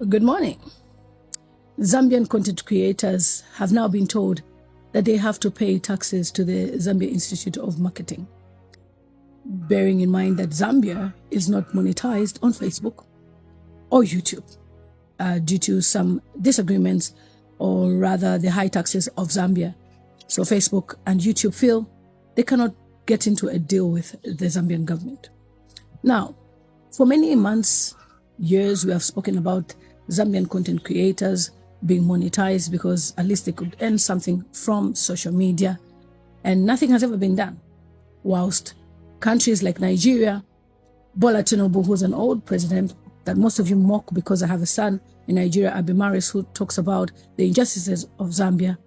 Good morning. Zambian content creators have now been told that they have to pay taxes to the Zambia Institute of Marketing, bearing in mind that Zambia is not monetized on Facebook or YouTube due to some disagreements, or rather the high taxes of Zambia. So Facebook and YouTube feel they cannot get into a deal with the Zambian government. Now, for many months, years, we have spoken about Zambian content creators being monetized because at least they could earn something from social media, and nothing has ever been done. Whilst countries like Nigeria, Bola Tinubu, who's an old president that most of you mock because I have a son in Nigeria, Abimaris, who talks about the injustices of Zambia,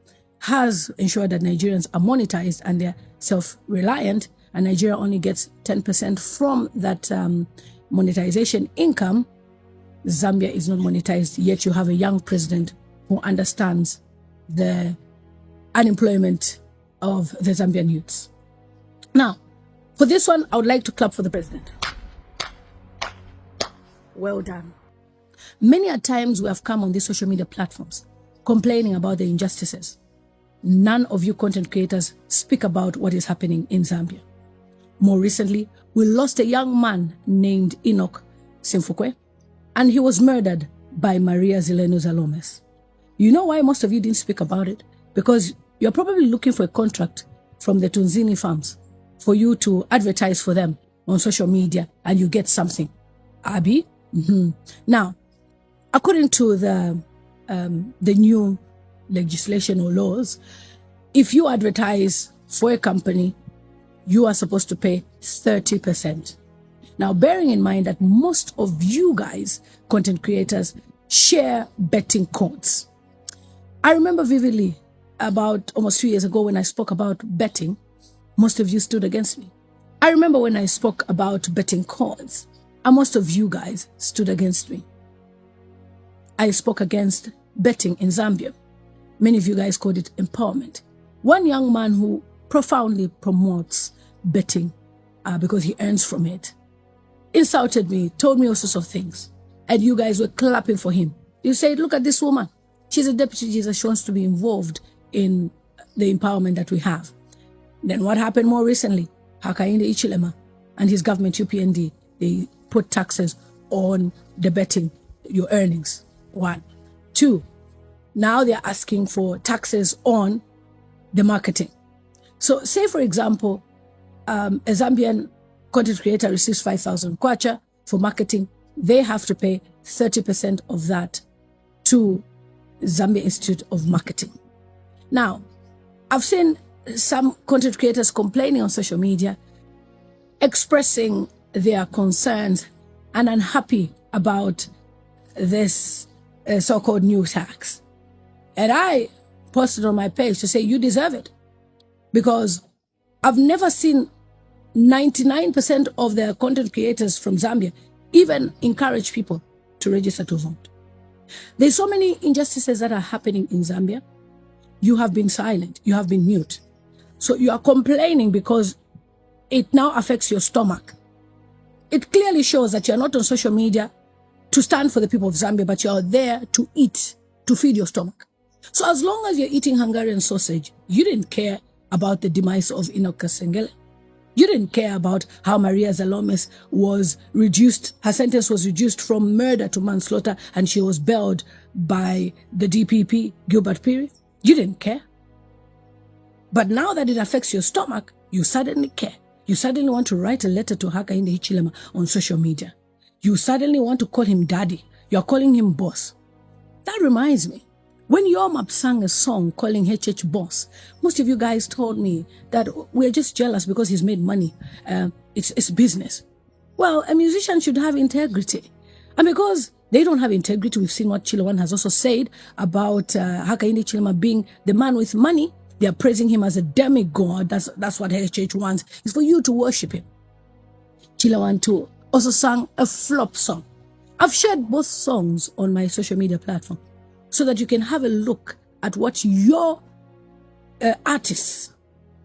has ensured that Nigerians are monetized and they're self-reliant, and Nigeria only gets 10% from that monetization income. Zambia is not monetized, yet you have a young president who understands the unemployment of the Zambian youths. Now, for this one, I would like to clap for the president. Well done. Many a times we have come on these social media platforms complaining about the injustices. None of you content creators speak about what is happening in Zambia. More recently, we lost a young man named Enoch Simfukwe, and he was murdered by Maria Zeleno Zalomes. You know why most of you didn't speak about it? Because you're probably looking for a contract from the Tunzini farms for you to advertise for them on social media, and you get something. Abi? Now, according to the new legislation or laws, if you advertise for a company, you are supposed to pay 30%. Now, bearing in mind that most of you guys, content creators, share betting codes. I remember vividly about almost 2 years ago when I spoke about betting, most of you stood against me. I remember when I spoke about betting codes, and most of you guys stood against me. I spoke against betting in Zambia. Many of you guys called it empowerment. One young man who profoundly promotes betting because he earns from it insulted me, told me all sorts of things, and you guys were clapping for him. You said, look at this woman. She's a deputy Jesus. She wants to be involved in the empowerment that we have. Then what happened more recently? Hakainde Hichilema and his government, UPND, they put taxes on the betting, your earnings. 1. 2, now they're asking for taxes on the marketing. So say, for example, a Zambian content creator receives 5,000 kwacha for marketing. They have to pay 30% of that to Zambia Institute of Marketing. Now, I've seen some content creators complaining on social media, expressing their concerns and unhappy about this so-called new tax. And I posted on my page to say, you deserve it, because I've never seen 99% of the content creators from Zambia even encourage people to register to vote. There's so many injustices that are happening in Zambia. You have been silent. You have been mute. So you are complaining because it now affects your stomach. It clearly shows that you're not on social media to stand for the people of Zambia, but you're there to eat, to feed your stomach. So as long as you're eating Hungarian sausage, you didn't care about the demise of Enoch Kasengele. You didn't care about how Maria Zalomes was reduced, her sentence was reduced from murder to manslaughter, and she was bailed by the DPP, Gilbert Piri. You didn't care. But now that it affects your stomach, you suddenly care. You suddenly want to write a letter to Hakainde Hichilema on social media. You suddenly want to call him daddy. You're calling him boss. That reminds me, when Yomap sang a song calling HH boss, most of you guys told me that we're just jealous because he's made money. It's business. Well, a musician should have integrity. And because they don't have integrity, we've seen what Chilewan has also said about Hakainde Hichilema being the man with money. They are praising him as a demigod. That's what HH wants, is for you to worship him. Chilewan too also sang a flop song. I've shared both songs on my social media platform so that you can have a look at what your artists,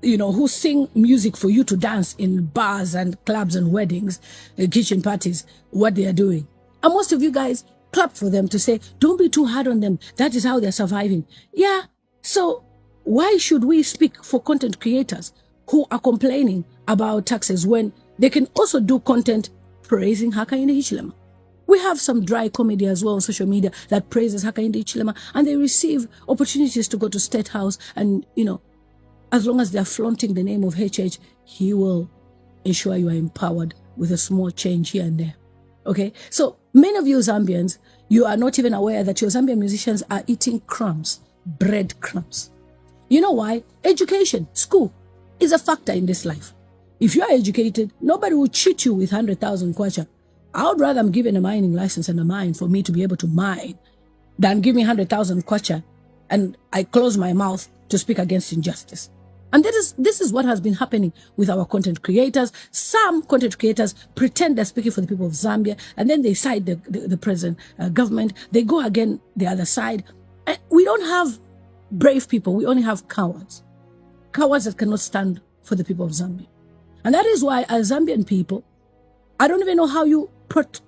who sing music for you to dance in bars and clubs and weddings, kitchen parties, what they are doing. And most of you guys clap for them to say, don't be too hard on them. That is how they're surviving. Yeah. So why should we speak for content creators who are complaining about taxes when they can also do content praising Hakainde Hichilema? We have some dry comedy as well on social media that praises Hakainde Hichilema, and they receive opportunities to go to State House, and, as long as they're flaunting the name of HH, he will ensure you are empowered with a small change here and there. Okay? So many of you Zambians, you are not even aware that your Zambian musicians are eating crumbs, bread crumbs. You know why? Education, school, is a factor in this life. If you are educated, nobody will cheat you with 100,000 kwacha. I would rather I'm given a mining license and a mine for me to be able to mine than give me 100,000 kwacha and I close my mouth to speak against injustice. And this is what has been happening with our content creators. Some content creators pretend they're speaking for the people of Zambia, and then they side the present government. They go again the other side. And we don't have brave people. We only have cowards. Cowards that cannot stand for the people of Zambia. And that is why, as Zambian people, I don't even know how you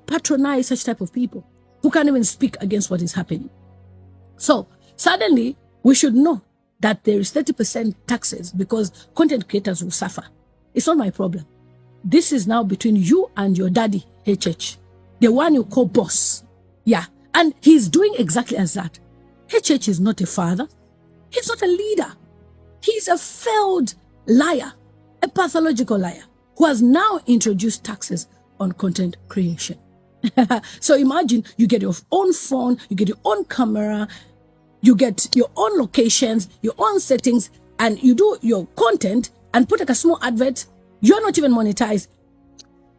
patronize such type of people who can't even speak against what is happening. So suddenly, we should know that there is 30% taxes because content creators will suffer. It's not my problem. This is now between you and your daddy, HH, the one you call boss. Yeah. And he's doing exactly as that. HH is not a father. He's not a leader. He's a failed liar, a pathological liar who has now introduced taxes on content creation. So imagine you get your own phone, you get your own camera, you get your own locations, your own settings, and you do your content and put like a small advert. You're not even monetized.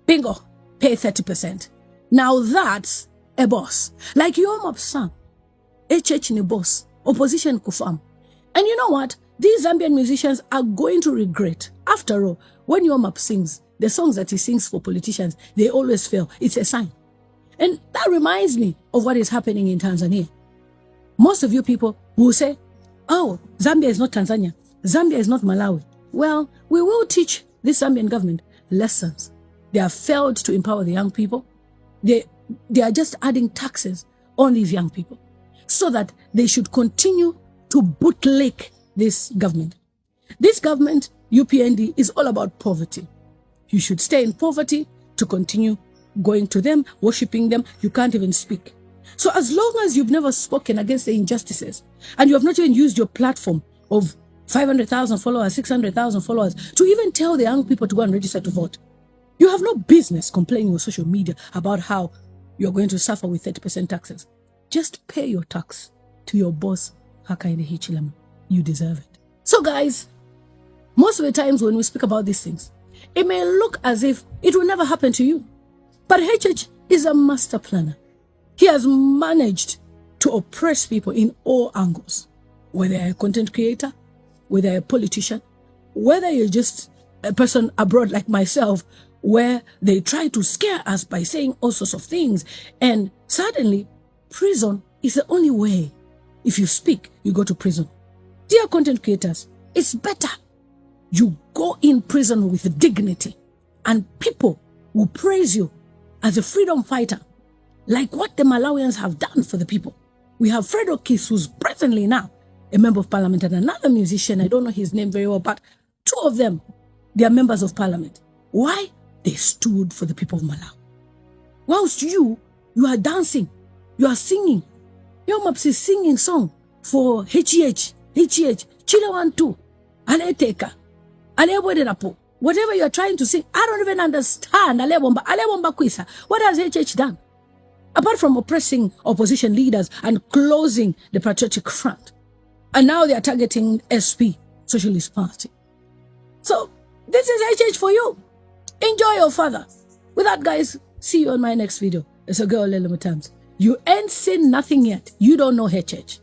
Bingo, pay 30%. Now that's a boss. Like your map son, HH ni boss, opposition kufam. And you know what? These Zambian musicians are going to regret. After all, when your map sings, the songs that he sings for politicians, they always fail. It's a sign. And that reminds me of what is happening in Tanzania. Most of you people will say, oh, Zambia is not Tanzania. Zambia is not Malawi. Well, we will teach this Zambian government lessons. They have failed to empower the young people. They are just adding taxes on these young people so that they should continue to bootlick this government. This government, UPND, is all about poverty. You should stay in poverty to continue going to them, worshipping them. You can't even speak. So as long as you've never spoken against the injustices and you have not even used your platform of 500,000 followers, 600,000 followers to even tell the young people to go and register to vote, you have no business complaining on social media about how you're going to suffer with 30% taxes. Just pay your tax to your boss, Hakainde Hichilema. You deserve it. So guys, most of the times when we speak about these things, it may look as if it will never happen to you. But HH is a master planner. He has managed to oppress people in all angles. Whether you're a content creator, whether you're a politician, whether you're just a person abroad like myself, where they try to scare us by saying all sorts of things. And suddenly, prison is the only way. If you speak, you go to prison. Dear content creators, it's better you go in prison with dignity and people will praise you as a freedom fighter, like what the Malawians have done for the people. We have Fred O'Keefe, who's presently now a member of parliament, and another musician, I don't know his name very well, but two of them, they are members of parliament. Why? They stood for the people of Malawi. Whilst you are dancing, you are singing. Your Maps is singing song for HH, Chile 1 2, Aleteka, Aleboderapo. Whatever you are trying to sing, I don't even understand. Alebomba Kwisa. What has HH done? Apart from oppressing opposition leaders and closing the Patriotic Front. And now they are targeting SP, Socialist Party. So, this is HH for you. Enjoy your father. With that, guys, see you on my next video. It's a girl, Lele Mutams. You ain't seen nothing yet. You don't know HH.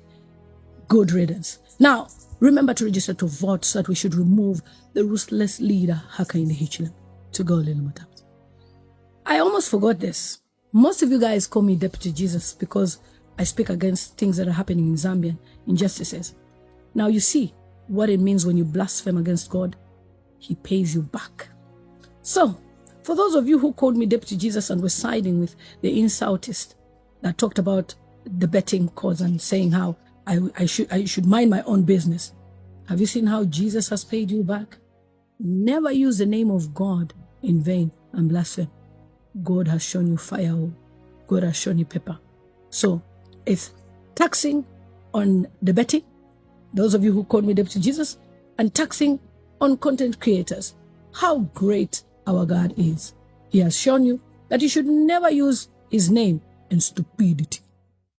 Good riddance. Now, remember to register to vote so that we should remove the ruthless leader, Hakainde Hichilema. To go, Lele Mutams. I almost forgot this. Most of you guys call me Deputy Jesus because I speak against things that are happening in Zambia, injustices. Now you see what it means when you blaspheme against God. He pays you back. So, for those of you who called me Deputy Jesus and were siding with the insultist, that talked about the betting cause and saying how I should mind my own business. Have you seen how Jesus has paid you back? Never use the name of God in vain and blaspheme. God has shown you fire. God has shown you pepper. So it's taxing on the betting, those of you who call me Deputy Jesus, and taxing on content creators. How great our God is. He has shown you that you should never use his name in stupidity.